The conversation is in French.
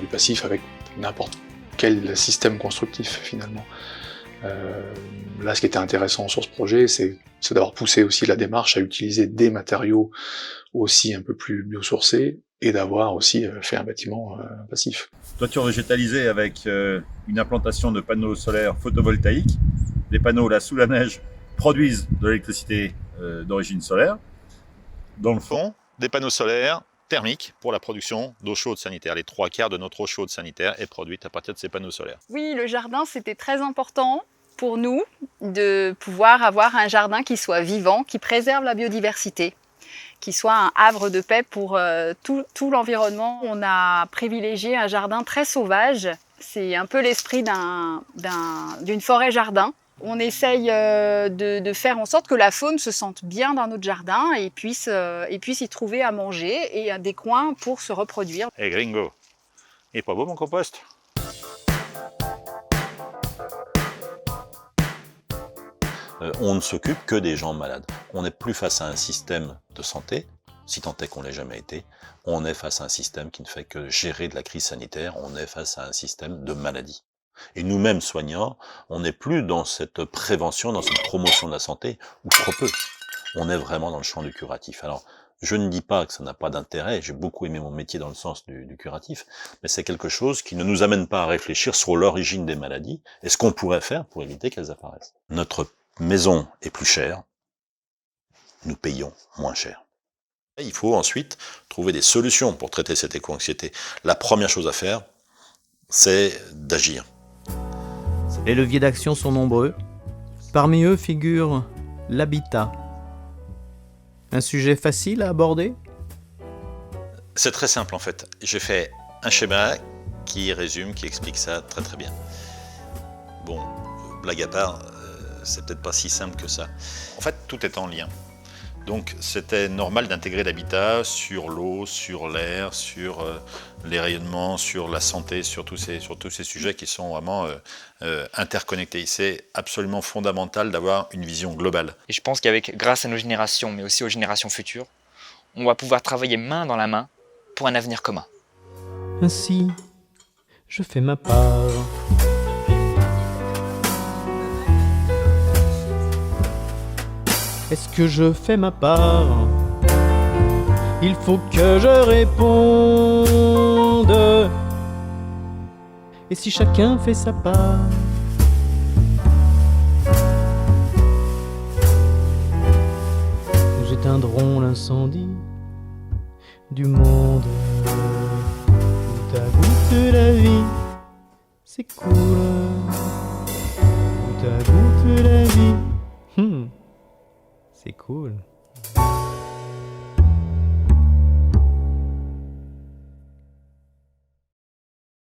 passif avec n'importe quel système constructif finalement. Là, ce qui était intéressant sur ce projet, c'est d'avoir poussé aussi la démarche à utiliser des matériaux aussi un peu plus biosourcés et d'avoir aussi fait un bâtiment passif. Toiture végétalisée avec une implantation de panneaux solaires photovoltaïques. Les panneaux là sous la neige produisent de l'électricité d'origine solaire. Dans le fond, des panneaux solaires thermiques pour la production d'eau chaude sanitaire. Les 3/4 de notre eau chaude sanitaire est produite à partir de ces panneaux solaires. Oui, le jardin, c'était très important pour nous de pouvoir avoir un jardin qui soit vivant, qui préserve la biodiversité, qui soit un havre de paix pour tout l'environnement. On a privilégié un jardin très sauvage. C'est un peu l'esprit d'une forêt-jardin. On essaye de faire en sorte que la faune se sente bien dans notre jardin et puisse y trouver à manger et des coins pour se reproduire. Hey gringo, il est pas beau mon compost? On ne s'occupe que des gens malades. On n'est plus face à un système de santé, si tant est qu'on l'ait jamais été. On est face à un système qui ne fait que gérer de la crise sanitaire. On est face à un système de maladie. Et nous-mêmes soignants, on n'est plus dans cette prévention, dans cette promotion de la santé, ou trop peu. On est vraiment dans le champ du curatif. Alors, je ne dis pas que ça n'a pas d'intérêt, j'ai beaucoup aimé mon métier dans le sens du curatif, mais c'est quelque chose qui ne nous amène pas à réfléchir sur l'origine des maladies et ce qu'on pourrait faire pour éviter qu'elles apparaissent. Notre maison est plus chère, nous payons moins cher. Il faut ensuite trouver des solutions pour traiter cette éco-anxiété. La première chose à faire, c'est d'agir. Les leviers d'action sont nombreux. Parmi eux figure l'habitat. Un sujet facile à aborder ? C'est très simple en fait. J'ai fait un schéma qui résume, qui explique ça très très bien. Bon, blague à part, c'est peut-être pas si simple que ça. En fait, tout est en lien. Donc c'était normal d'intégrer l'habitat sur l'eau, sur l'air, sur les rayonnements, sur la santé, sur tous ces sujets qui sont vraiment interconnectés. C'est absolument fondamental d'avoir une vision globale. Et je pense grâce à nos générations, mais aussi aux générations futures, on va pouvoir travailler main dans la main pour un avenir commun. Ainsi, je fais ma part. Est-ce que je fais ma part? Il faut que je réponde. Et si chacun fait sa part? Nous éteindrons l'incendie du monde. Goutte à goutte la vie, c'est cool. Goutte à goutte la vie. C'est cool.